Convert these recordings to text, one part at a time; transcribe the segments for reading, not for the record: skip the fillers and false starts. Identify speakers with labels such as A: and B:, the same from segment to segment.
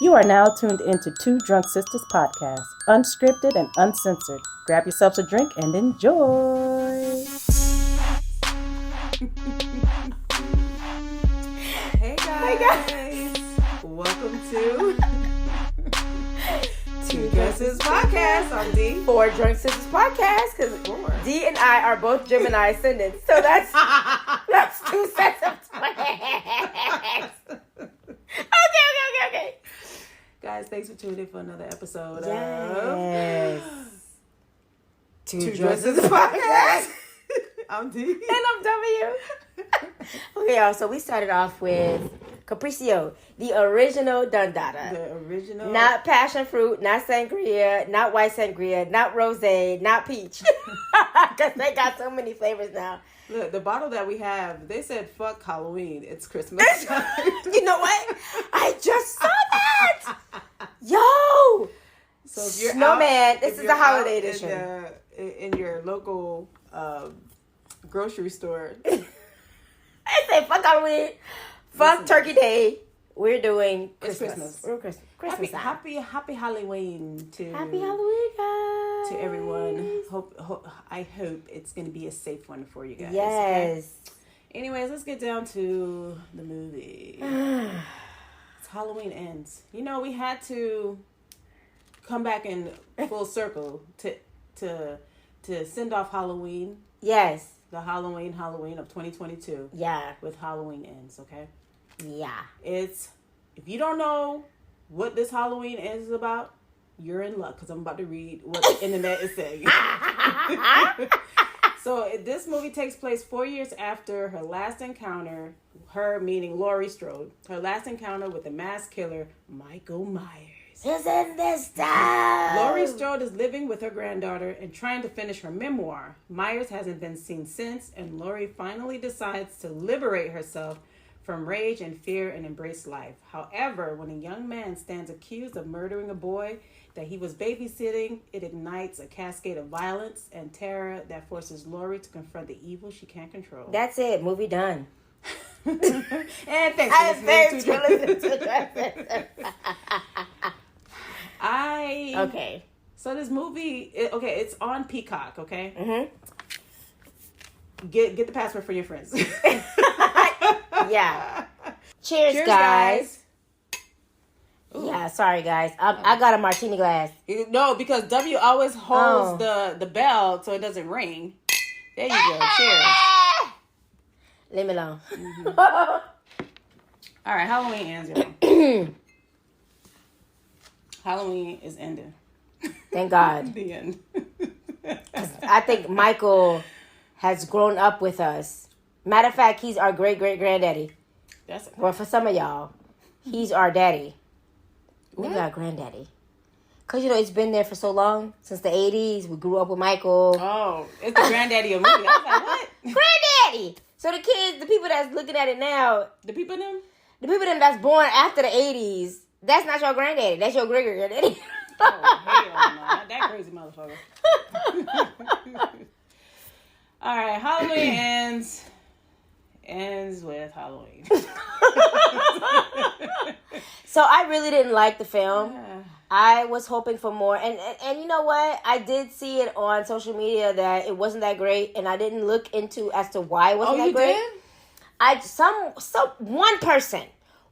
A: You are now tuned into Two Drunk Sistas podcast, unscripted and uncensored. Grab yourselves a drink and enjoy.
B: Hey guys. Welcome to Two Drunk Sistas podcast. I'm D.
C: Four Drunk Sistas podcast because D and I are both Gemini ascendants, so that's two sets of twins. Okay.
B: Guys, thanks for tuning in for another episode
C: Yes.
B: of
C: Two
B: Drunk
C: Drunk
B: Sistas
C: Sistas
B: podcast. I'm D.
C: And I'm W. Okay, y'all. So we started off with Capriccio, the original Dundada.
B: The original.
C: Not passion fruit, not sangria, not white sangria, not rosé, not peach. Because they got so many flavors now.
B: Look, the bottle that we have, they said fuck Halloween. It's Christmas time.
C: You know what? I just saw that. Yo.
B: So if you're
C: Snowman,
B: out,
C: this
B: if
C: is
B: you're
C: the holiday
B: out
C: edition.
B: in your local grocery store.
C: I say fuck Halloween. Fuck Turkey Day. We're doing
B: It's
C: Christmas.
B: Christmas.
C: We're Christmas time.
B: Happy Halloween to
C: Happy Halloween, guys.
B: to everyone. I hope it's going to be a safe one for you guys.
C: Yes.
B: Okay? Anyways, let's get down to the movie. It's Halloween Ends. You know, we had to come back in full circle to send off Halloween.
C: Yes.
B: The Halloween of 2022.
C: Yeah.
B: With Halloween Ends, okay?
C: Yeah.
B: If you don't know what this Halloween Ends is about, you're in luck because I'm about to read what the internet is saying. So this movie takes place 4 years after her last encounter, her meaning Laurie Strode, her last encounter with the mass killer Michael Myers.
C: Isn't this time?
B: Laurie Strode is living with her granddaughter and trying to finish her memoir. Myers hasn't been seen since, and Laurie finally decides to liberate herself from rage and fear and embrace life. However, when a young man stands accused of murdering a boy that he was babysitting, it ignites a cascade of violence and terror that forces Laurie to confront the evil she can't control.
C: That's it. Movie done.
B: And thanks for listening to
C: Okay.
B: So this movie, it's on Peacock, okay?
C: Mm-hmm.
B: Get the password for your friends.
C: Yeah. Cheers, guys.
B: Ooh.
C: Yeah, sorry, guys. I got a martini glass.
B: No, because W always holds the bell so it doesn't ring. There you go. Cheers.
C: Leave me alone.
B: Mm-hmm. All right, Halloween ends, y'all. Halloween is ending.
C: Thank God.
B: The end.
C: I think Michael has grown up with us. Matter of fact, he's our great-great-granddaddy. Well, for some of y'all, he's our daddy. Maybe our granddaddy. Because, it's been there for so long. Since the 80s, we grew up with Michael.
B: Oh, it's the granddaddy of movie. I was like, what?
C: Granddaddy! So the kids, the people that's looking at it now,
B: The people them
C: that's born after the 80s, that's not your granddaddy. That's your great-great-granddaddy.
B: Oh, hell no. Not that crazy motherfucker. All right, Halloween ends with Halloween.
C: So I really didn't like the film. I was hoping for more. And you know what? I did see it on social media that it wasn't that great, and I didn't look into as to why it wasn't that great.
B: Did?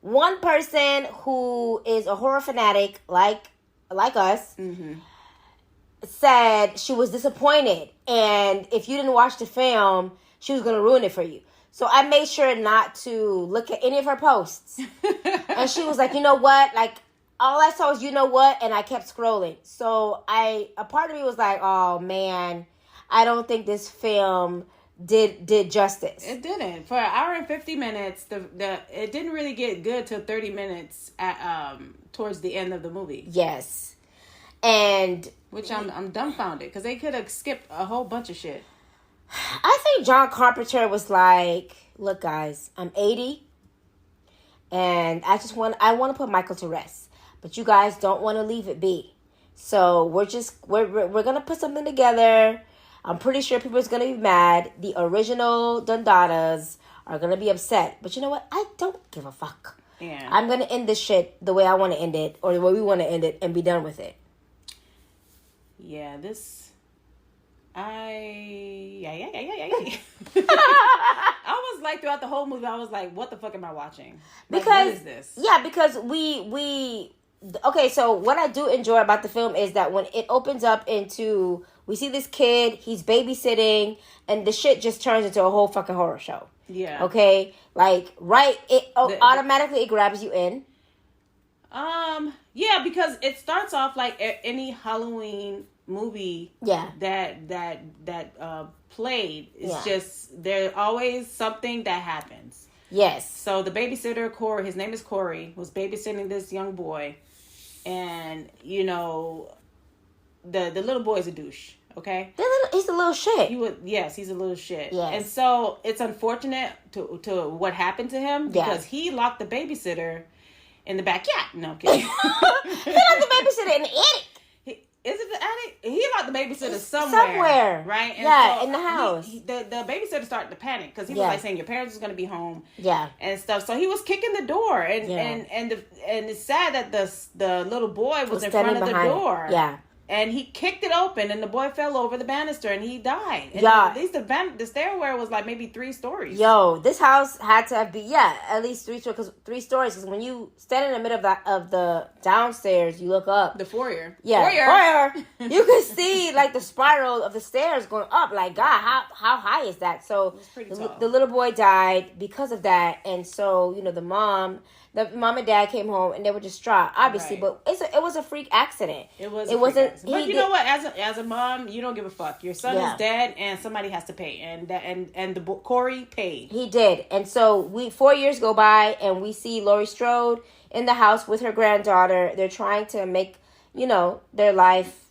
C: One person who is a horror fanatic like us said she was disappointed, and if you didn't watch the film, she was going to ruin it for you. So I made sure not to look at any of her posts. And she was like, you know what? Like, all I saw was, you know what? And I kept scrolling. So a part of me was like, oh man, I don't think this film did justice.
B: It didn't. For an hour and 50 minutes, it didn't really get good till 30 minutes at towards the end of the movie.
C: Yes. And
B: which I'm dumbfounded because they could have skipped a whole bunch of shit.
C: I think John Carpenter was like, look guys, I'm 80 and I want to put Michael to rest. But you guys don't want to leave it be. So we're going to put something together. I'm pretty sure people's going to be mad. The original Dundadas are going to be upset. But you know what? I don't give a fuck.
B: Yeah.
C: I'm going to end this shit the way I want to end it, or the way we want to end it, and be done with it.
B: Yeah, yeah. I was like, throughout the whole movie, I was like, what the fuck am I watching? Like,
C: Because,
B: what is this?
C: yeah, because okay, so what I do enjoy about the film is that when it opens up into, we see this kid, he's babysitting, and the shit just turns into a whole fucking horror show.
B: Yeah.
C: Okay? Like, automatically it grabs you in.
B: Yeah, because it starts off like any Halloween movie that played. It's just, there's always something that happens.
C: Yes.
B: So the babysitter, Corey, his name is Corey, was babysitting this young boy. And, you know, the little boy is a douche, okay?
C: He's a little shit.
B: He's a little shit.
C: Yes.
B: And so it's unfortunate to what happened to him because he locked the babysitter in the backyard. No, I'm kidding.
C: He locked the babysitter in the attic.
B: Is it the attic? He locked the babysitter somewhere. Right? And so
C: in the house.
B: The babysitter started to panic because he was like saying, your parents is going to be home.
C: Yeah.
B: And stuff. So he was kicking the door. And it's sad that the little boy was in front of the door.
C: Yeah.
B: And he kicked it open, and the boy fell over the banister, and he died. And at least the stairwell was like maybe 3 stories.
C: Yo, this house had to be at least 3 stories. Because when you stand in the middle of the downstairs, you look up.
B: The foyer.
C: Yeah, foyer. You can see like the spiral of the stairs going up. Like, God, how high is that? So the little boy died because of that, and so the mom and dad came home and they were distraught, obviously. Right. But it was a freak accident.
B: It wasn't. But you know what? As a mom, you don't give a fuck. Your son is dead, and somebody has to pay. And Corey paid.
C: He did. And so 4 years go by, and we see Laurie Strode in the house with her granddaughter. They're trying to make their life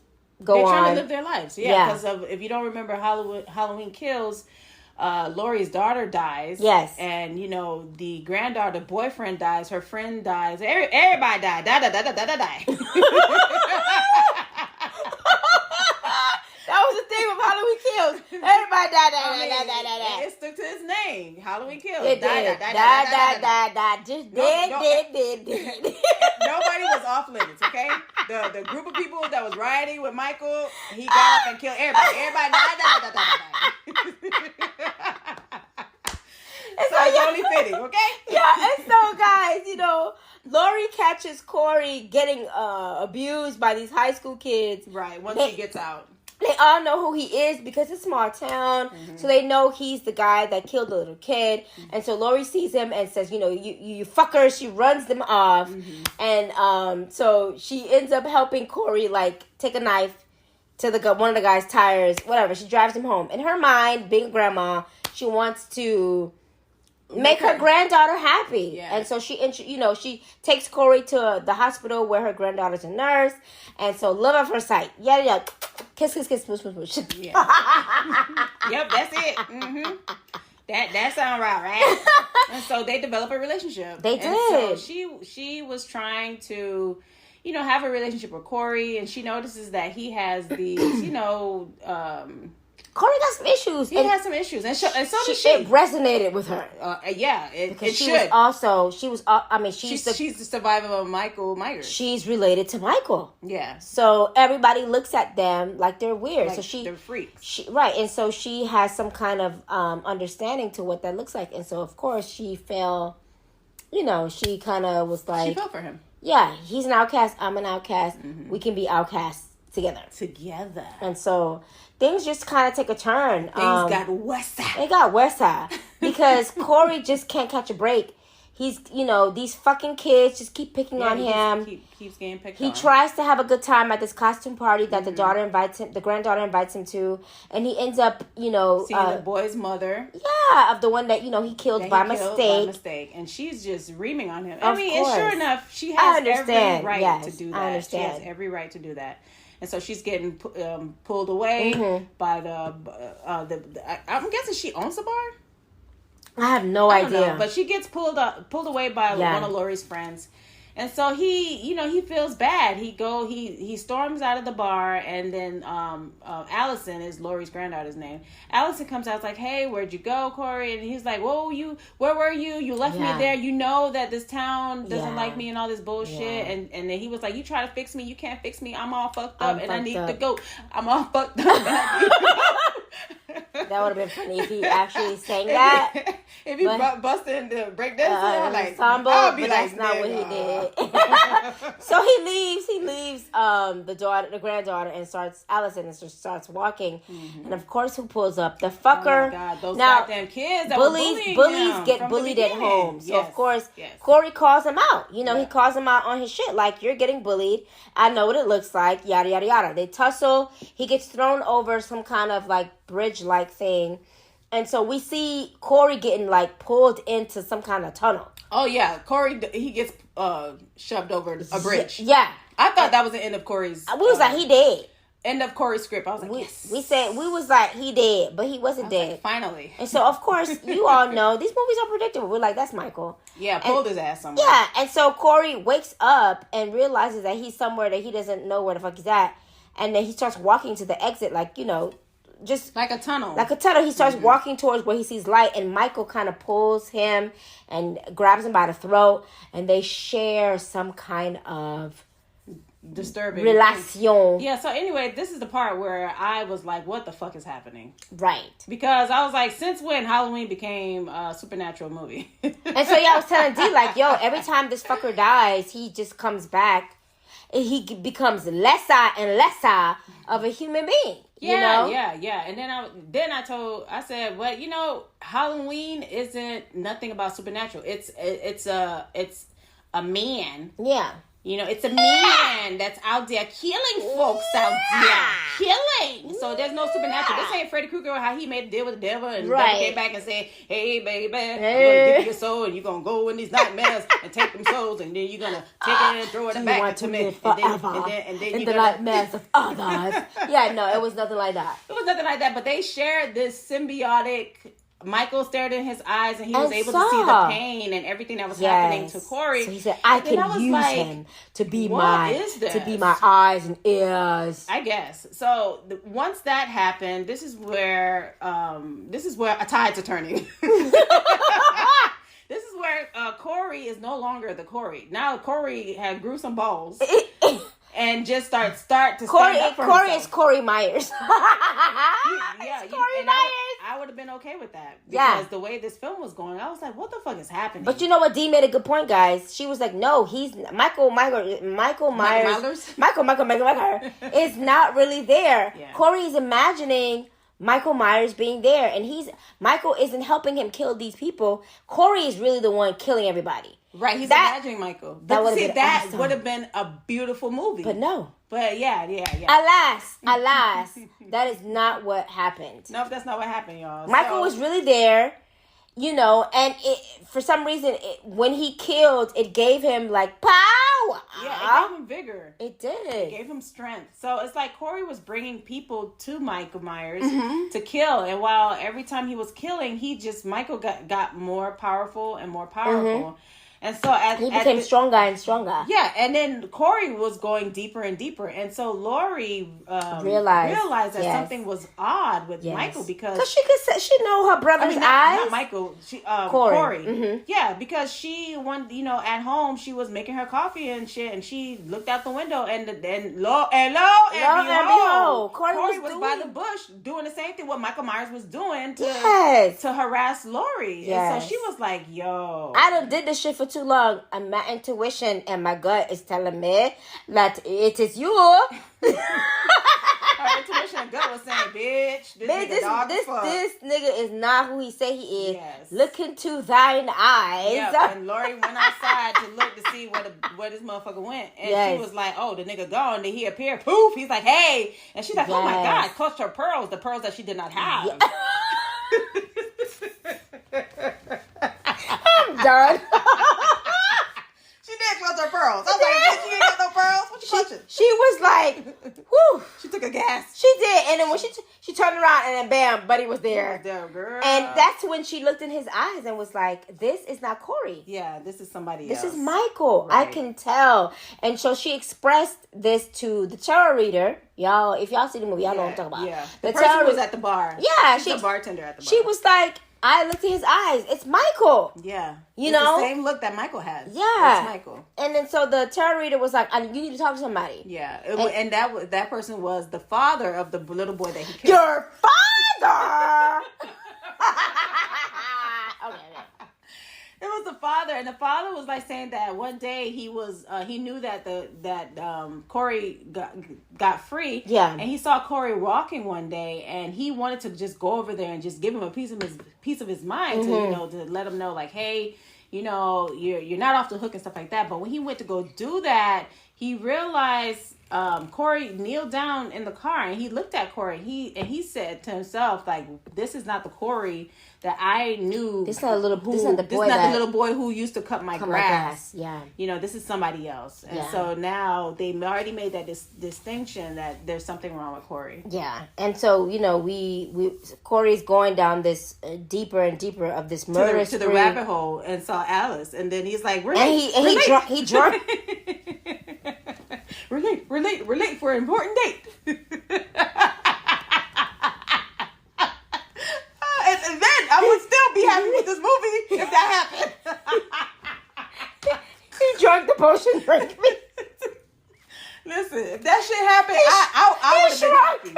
C: go on.
B: They're trying to live their lives. Yeah. Because if you don't remember Halloween Kills. Laurie's daughter dies.
C: Yes.
B: And, the granddaughter boyfriend dies. Her friend dies. Everybody died. Die.
C: That was the theme of Halloween Kills. Everybody died.
B: It stuck to his name. Halloween Kills.
C: It did. Die. Just did.
B: Nobody was off limits, okay? The group of people that was rioting with Michael, he got up and killed everybody. Everybody died. So it's only fitting, okay?
C: Yeah, and so guys, Laurie catches Corey getting abused by these high school kids.
B: Right, once he gets out.
C: They all know who he is because it's a small town. Mm-hmm. So they know he's the guy that killed the little kid. Mm-hmm. And so Laurie sees him and says, you fuckers. She runs them off. Mm-hmm. And so she ends up helping Corey, take a knife to one of the guy's tires, whatever. She drives him home. In her mind, being a grandma, she wants to make her granddaughter happy. Yeah. And so she takes Corey to the hospital where her granddaughter's a nurse. And so love at first sight. Yeah. Kiss, push.
B: Yeah. Yep, that's it. Mm-hmm. That sounds right? And so they develop a relationship.
C: They did.
B: And so she was trying to, have a relationship with Corey, and she notices that he has these,
C: Corey got some issues.
B: He has some issues, and so did she.
C: It resonated with her.
B: Because
C: she
B: should.
C: She's
B: the survivor of Michael Myers.
C: She's related to Michael.
B: Yeah.
C: So everybody looks at them like they're weird.
B: Like
C: so
B: they're freaks.
C: And so she has some kind of understanding to what that looks like, and so of course she fell. She kind of was like,
B: she fell for him.
C: Yeah, he's an outcast. I'm an outcast. Mm-hmm. We can be outcasts together. And so things just kind of take a turn.
B: Things got worse.
C: They got worse because Corey just can't catch a break. He's, these fucking kids just keep picking on him.
B: Keeps getting picked on.
C: He tries to have a good time at this costume party that the granddaughter invites him to, and he ends up,
B: seeing the boy's mother.
C: Yeah, of the one that he killed by mistake.
B: And she's just reaming on him.
C: And
B: sure enough, she has every right to do that.
C: I understand.
B: She has every right to do that. And so she's getting pulled away by I'm guessing she owns the bar.
C: I have no idea.
B: But she gets pulled away by one of Laurie's friends. And so he feels bad. He storms out of the bar, and then Allison is Lori's granddaughter's name. Allison comes out, like, "Hey, where'd you go, Corey?" And he's like, "Whoa, where were you? You left me there. You know that this town doesn't like me and all this bullshit."
C: Yeah.
B: And then he was like, "You try to fix me, you can't fix me. I'm all fucked up, and I need to go. I'm all fucked up."
C: That would have been funny if he actually sang that.
B: If he busted into breakdancing, like
C: samba,
B: I'll be
C: but
B: like,
C: that's not what he did. So he leaves the granddaughter, and Allison starts walking. Mm-hmm. And of course, who pulls up? The fucker.
B: Oh my God, those goddamn kids that
C: bullies get bullied at home. So of course, Corey calls him out. He calls him out on his shit, like, "You're getting bullied. I know what it looks like, yada yada yada." They tussle. He gets thrown over some kind of like bridge-like thing. And so we see Corey getting like pulled into some kind of tunnel. Oh yeah,
B: Corey, he gets shoved over a bridge.
C: Yeah,
B: I thought that was the end of Corey's.
C: We was like, he dead.
B: End of Corey's script. I was like, yes.
C: We was like, he dead, but he wasn't dead.
B: Like, finally.
C: And so of course you all know these movies are predictable. We're like, that's Michael.
B: Yeah, pulled his ass somewhere.
C: Yeah, and so Corey wakes up and realizes that he's somewhere that he doesn't know where the fuck he's at, and then he starts walking to the exit, like, just
B: like a tunnel.
C: He starts walking towards where he sees light, and Michael kind of pulls him and grabs him by the throat, and they share some kind of
B: disturbing
C: relation.
B: Yeah, so anyway, this is the part where I was like, what the fuck is happening?
C: Right.
B: Because I was like, since when Halloween became a supernatural movie?
C: And so I was telling D, like, yo, every time this fucker dies, he just comes back and he becomes lesser and lesser of a human being.
B: Yeah. And then I said, well, Halloween isn't nothing about supernatural. It's a man.
C: Yeah.
B: It's a man that's out there killing folks out there. Killing. So there's no supernatural. This ain't Freddy Krueger, how he made a deal with the devil, and the devil came back and said, "Hey, baby, I'm going to give you your soul, and you're going to go in these nightmares and take them souls, and then you're going to take it and throw it back to me. And then
C: in the nightmares of others." Yeah, no, it was nothing like that.
B: It was nothing like that, but they shared this symbiotic. Michael stared in his eyes, and he was able to see the pain and everything that was happening to Corey.
C: So he said, "I can use him to be my eyes and ears."
B: I guess. So once that happened, this is where a tides are turning. This is where Corey is no longer the Corey. Now Corey had grew some balls. And just start to stand up for
C: Corey
B: himself.
C: is Corey Myers.
B: Corey Myers. I would have been okay with that. Because the way this film was going, I was like, what the fuck is happening?
C: But you know what? Dee made a good point, guys. She was like, no, he's Michael Myers. Michael is not really there. Yeah. Corey is imagining Michael Myers being there. And Michael isn't helping him kill these people. Corey is really the one killing everybody.
B: Right, he's imagining Michael. That
C: awesome.
B: would have been a beautiful movie.
C: But no.
B: But yeah.
C: Alas, that is not what happened.
B: No, that's not what happened, y'all.
C: Michael was really there, and for some reason, when he killed, it gave him like power.
B: Yeah, it gave him vigor.
C: It did.
B: It gave him strength. So it's like Corey was bringing people to Michael Myers to kill, and while every time he was killing, Michael got more powerful and more powerful. And so he
C: became stronger and stronger.
B: Yeah, and then Corey was going deeper and deeper, and so Lori realized that something was odd with Michael because
C: she know her brother's eyes.
B: Not Michael, Corey. Mm-hmm. Yeah, because she at home she was making her coffee and shit, and she looked out the window and then lo and behold, Corey was by the bush doing the same thing what Michael Myers was doing to harass Lori. Yes. And so she was like, "Yo,
C: I done did this shit for too long, and my intuition and my gut is telling me that it is you."
B: Her intuition and gut was saying, "Bitch, this
C: nigga is not who he say he is. Yes. Look into thine eyes."
B: Yeah, and Lori went outside to look to see where this motherfucker went, and she was like, "Oh, the nigga gone." Then he appeared. Poof! He's like, "Hey," and she's like, "Oh my God!" Clutched her pearls, the pearls that she did not have. Yeah.
C: I'm done.
B: She did clutch her pearls. I was like, "Bitch, you ain't got no pearls. What you clutching?"
C: She was like, "Whew."
B: She took a gas.
C: She did, and then when She turned around and then bam, Buddy was there.
B: Girl.
C: And that's when she looked in his eyes and was like, this is not Corey.
B: Yeah, this is somebody
C: else. This is
B: Right.
C: Michael. I can tell. And so she expressed this to the tarot reader. Y'all, if y'all see the movie, y'all know what I'm talking about.
B: Yeah. The person was at the bar.
C: Yeah.
B: She's a bartender at the bar.
C: She was like, I looked in his eyes. It's Michael.
B: Yeah.
C: You know?
B: The same look that Michael has.
C: Yeah.
B: It's Michael.
C: And then so the tarot reader was like, you need to talk to somebody.
B: Yeah. And that person was the father of the little boy that he killed.
C: Your father! Okay.
B: It was the father, and the father was like saying that one day he knew that Corey got free.
C: Yeah.
B: And he saw Corey walking one day, and he wanted to just go over there and just give him a piece of his mind to let him know, like, hey, you're not off the hook and stuff like that. But when he went to go do that, he realized Corey kneeled down in the car, and he looked at Corey, and he said to himself, like, this is not the Corey that I knew.
C: This is not the
B: little boy who used to cut my grass.
C: Yeah.
B: This is somebody else. And so now they already made that distinction that there's something wrong with Corey.
C: Yeah. And so, Corey's going down this deeper and deeper of this murder
B: to the rabbit hole and saw Alice. And then he's like,
C: he drunk.
B: We're late for an important date. And then I would still be happy with this movie if that happened.
C: He drank the potion, drink me.
B: Listen, if that shit happened, I would have been happy.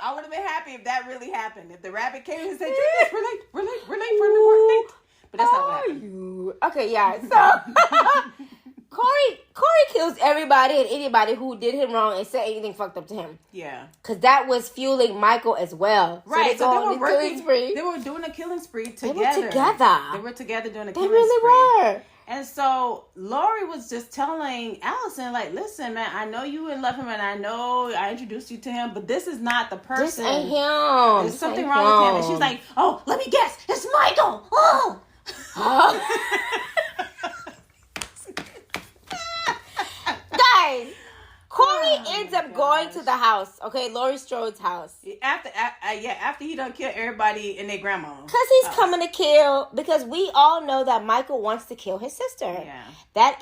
B: I would have been happy if that really happened. If the rabbit came and said, "Drink this, we're late for an important date." But that's not what happened.
C: Okay, yeah. So Corey kills everybody and anybody who did him wrong and said anything fucked up to him.
B: Yeah.
C: Because that was fueling Michael as well.
B: Right.
C: So they were killing spree.
B: They were doing a killing spree together.
C: They
B: were together doing a killing spree.
C: They really were.
B: And so Lori was just telling Allison, like, listen, man, I know you love him, and I know I introduced you to him, but this is not the person.
C: This ain't him.
B: There's something wrong with him. And she's like, oh, let me guess. It's Michael. Oh.
C: Guys, Corey ends up going to the house. Okay, Laurie Strode's house.
B: After he done killed everybody and their grandma.
C: Because he's coming to kill. Because we all know that Michael wants to kill his sister.
B: Yeah.
C: That's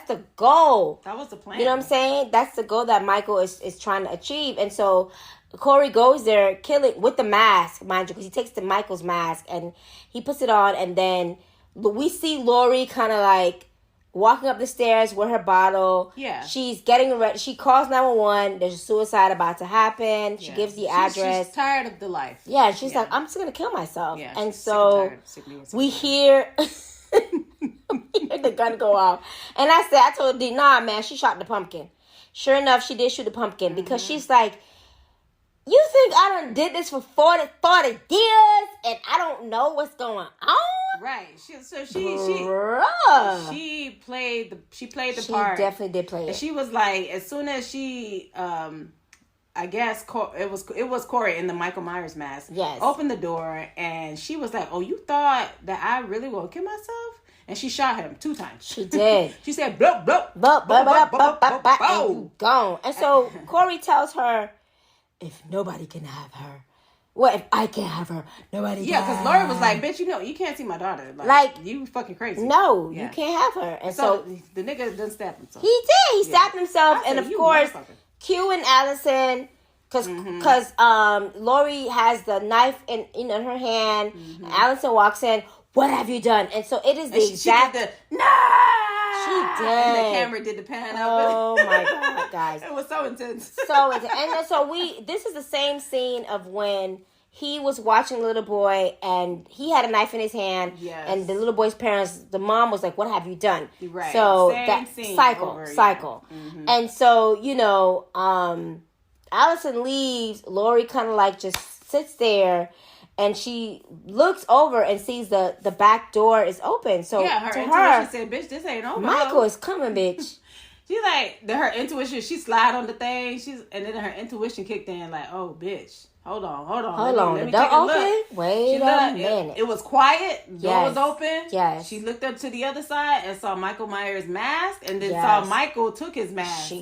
C: the goal.
B: That was the plan.
C: You know what I'm saying? That's the goal that Michael is trying to achieve. And so Corey goes there, killing with the mask, mind you, because he takes the Michael's mask and he puts it on, and then we see Laurie kind of like walking up the stairs with her bottle.
B: Yeah.
C: She's getting ready. She calls 911. There's a suicide about to happen. She gives the address.
B: She's tired of the life.
C: Yeah, she's like, I'm just going to kill myself.
B: Yeah,
C: and so we hear the gun go off. And I told D, nah, man, she shot the pumpkin. Sure enough, she did shoot the pumpkin because she's like, you think I done did this for 40 years and I don't know what's going on?
B: Right. She played the part.
C: She definitely did play it.
B: And she was like, as soon as she, I guess it was Corey in the Michael Myers mask.
C: Yes.
B: Opened the door and she was like, "Oh, you thought that I really will kill myself?" And she shot him 2 times.
C: She did.
B: She said, "Blup blup
C: blup blup blup blup blup," and gone. And so Corey tells her, "If nobody can have her, what if I can't have her? Nobody can."
B: Yeah, because Laurie was like, "Bitch, you can't see my daughter. Like you fucking crazy.
C: No, you can't have her." And so
B: the nigga done stabbed himself.
C: He did. He stabbed himself, and of course, Q and Allison, because Laurie has the knife in her hand. And Allison walks in. What have you done? And so it is the exact.
B: She did
C: the
B: And the camera did the pan of it.
C: Oh my God, guys!
B: It was so intense.
C: So intense. And then, so this is the same scene of when he was watching the little boy and he had a knife in his hand.
B: Yes.
C: And the little boy's parents, the mom was like, "What have you done?"
B: Right.
C: So
B: same
C: that
B: scene
C: cycle.
B: Over, yeah. Mm-hmm.
C: And so Allison leaves. Laurie kind of like just sits there. And she looks over and sees the back door is open. So
B: her
C: to
B: intuition said, "Bitch, this ain't over."
C: Michael is coming, bitch.
B: She's like, her intuition, she slide on the thing. And then her intuition kicked in like, "Oh, bitch, hold on. Let me take a look."
C: Wait a minute.
B: It was quiet. Door was open.
C: Yes.
B: She looked up to the other side and saw Michael Myers' mask, and then saw Michael took his mask. She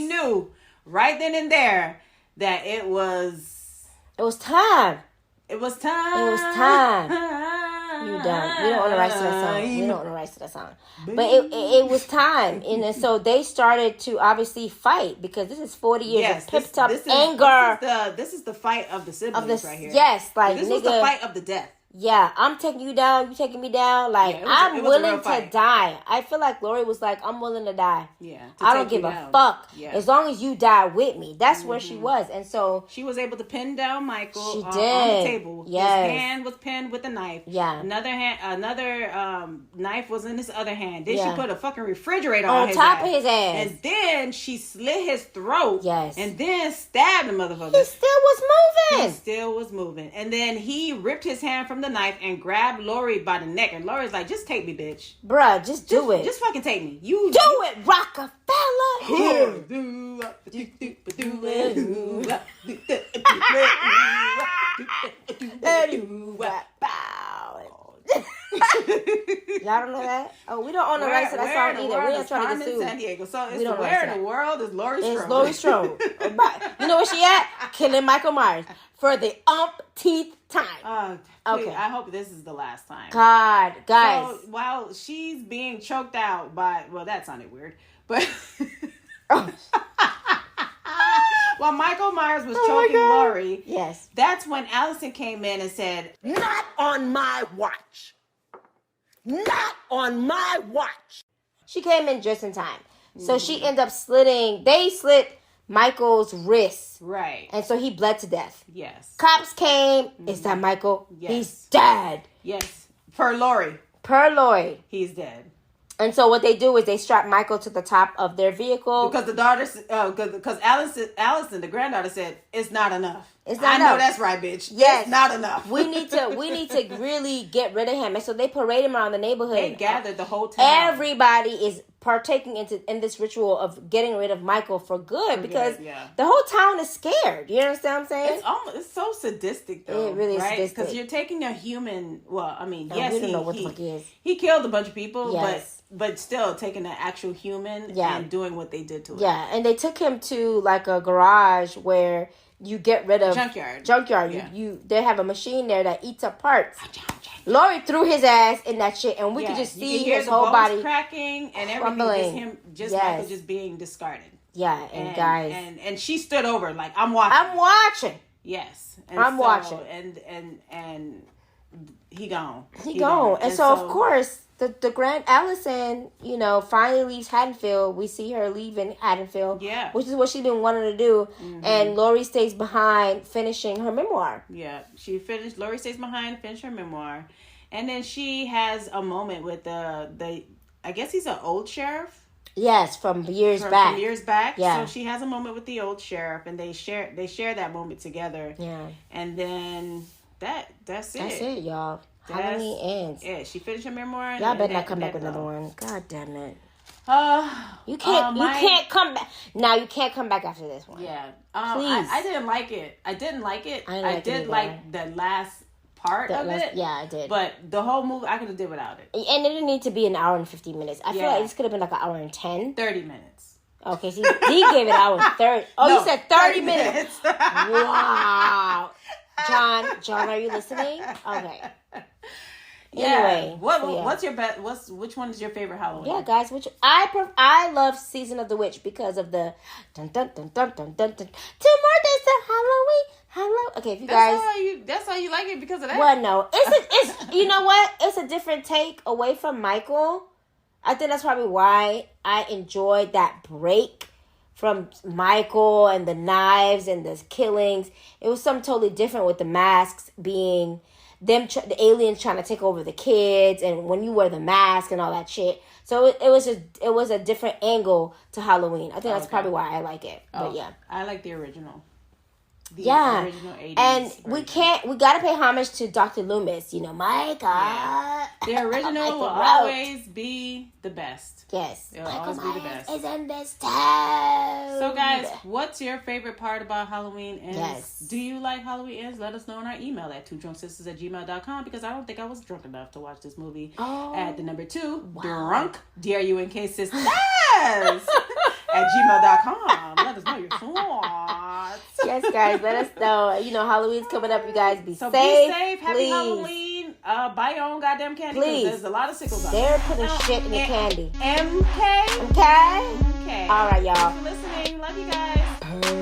B: knew right then and there that it was
C: time.
B: It was time.
C: It was time. You don't. We don't own the rights to that song. We don't own the rights to that song. But it was time. And so they started to obviously fight because this is 40 years of pipped up anger.
B: This is the fight of the siblings right here.
C: Yes. Like,
B: this was the fight of the death.
C: Yeah, I'm taking you down. You taking me down. Like, I'm willing to die. I feel like Lori was like, I'm willing to die.
B: Yeah.
C: I don't give a fuck. Yeah. As long as you die with me. That's where she was. And so
B: she was able to pin down Michael
C: on
B: the table.
C: Yes.
B: His hand was pinned with a knife.
C: Yeah.
B: Another knife was in his other hand. Then she put a fucking refrigerator
C: on
B: his
C: top
B: ass.
C: of his ass.
B: And then she slit his throat.
C: Yes.
B: And then stabbed the motherfucker.
C: He still was moving.
B: And then he ripped his hand from the knife and grabbed Lori by the neck, and Lori's like, "Just take me, bitch.
C: Bruh, just do it.
B: Just fucking take me. You
C: do it, Rockefeller." Y'all don't know that? Oh, we don't own the rights to that song either. We ain't trying to get sued.
B: San Diego. So where in the world is Laurie Strode?
C: It's Laurie Strode. You know where she at? Killing Michael Myers for the umpteenth time.
B: Okay, I hope this is the last time.
C: God, guys.
B: So while she's being choked out by, well, that sounded weird, but while Michael Myers was choking Laurie,
C: yes,
B: that's when Allison came in and said,
D: "Not on my watch. Not on my watch."
C: She came in just in time. So she ended up they slit Michael's wrists.
B: Right.
C: And so he bled to death.
B: Yes.
C: Cops came. Is that Michael?
B: Yes.
C: He's dead.
B: Yes. Per Lori.
C: He's
B: dead.
C: And so what they do is they strap Michael to the top of their vehicle.
B: Because the daughter, because Allison, the granddaughter said, it's not enough.
C: It's not
B: enough. I know that's right, bitch. Yes. It's not enough.
C: we need to really get rid of him. And so they parade him around the neighborhood.
B: They gathered the whole town.
C: Everybody is partaking in this ritual of getting rid of Michael for good because the whole town is scared. You understand what I'm saying?
B: It's so sadistic though.
C: It really is sadistic.
B: Because you're taking a human. Well, I mean,
C: yes, we don't know what the fuck he is.
B: He killed a bunch of people,
C: yes.
B: But still taking an actual human and doing what they did to him.
C: Yeah, and they took him to like a garage where you get rid of junkyard. Yeah. They have a machine there that eats up parts. Laurie threw his ass in that shit, and we could just see his whole body
B: cracking and everything. Michael just being discarded.
C: Yeah, and guys,
B: and she stood over like I'm watching. Yes,
C: I'm watching.
B: And he gone.
C: He gone. And so of course. The Grand Allison, finally leaves Haddonfield. We see her leaving Haddonfield.
B: Yeah.
C: Which is what she's been wanting to do. Mm-hmm. And Laurie stays behind finishing her memoir.
B: Yeah. Laurie stays behind, finish her memoir. And then she has a moment with the I guess he's an old sheriff.
C: Yes, from years back.
B: From years back.
C: Yeah.
B: So she has a moment with the old sheriff and they share that moment together.
C: Yeah. And
B: then that's it.
C: That's it, y'all. Halloween ends.
B: Yeah, she finished her memoir.
C: Y'all better not come back with another one. God damn it. You can't come back. Now you can't come back after this one.
B: Yeah.
C: Please.
B: I didn't like it. I did like the last part of it.
C: Yeah, I did.
B: But the whole movie, I could have did without it.
C: And it didn't need to be an hour and 15 minutes. I feel like this could have been like an hour and 10.
B: 30 minutes.
C: Okay, so D gave it an hour and 30. Oh, no, you said 30 minutes. Wow. John, are you listening? Okay. Anyway,
B: what's your best? Which one is your favorite Halloween?
C: Yeah, guys, I love Season of the Witch because of the dun dun dun dun dun dun dun. 2 more days to Halloween. Okay, if you guys,
B: that's how you like it because of that.
C: Well, no, it's you know what? It's a different take away from Michael. I think that's probably why I enjoyed that break from Michael and the knives and the killings. It was something totally different with the masks being the aliens trying to take over the kids, and when you wear the mask and all that shit. So it was a different angle to Halloween. I think that's probably why I like it. But yeah,
B: I like the original. The original 80s
C: and
B: version.
C: we gotta pay homage to Dr. Loomis. Michael.
B: Yeah. The original will always be the best.
C: Yes,
B: it'll always be the best.
C: Is in this town.
B: So guys, what's your favorite part about Halloween Ends?
C: Yes.
B: Do you like Halloween Ends? Let us know in our email at twodrunksisters@gmail.com because I don't think I was drunk enough to watch this movie. At the number 2, drunk, DRUNK sisters at gmail.com. Let us know your thoughts. thoughts.
C: Yes, guys, let us know. You know, Halloween's coming up. You guys be
B: So
C: safe.
B: be safe. Happy
C: please.
B: Halloween. Buy your own goddamn candy.
C: Please.
B: There's a lot of sickles out
C: They're putting shit in the candy.
B: MK.
C: Okay?
B: Okay.
C: All right, y'all.
B: Thanks for listening. Love you guys.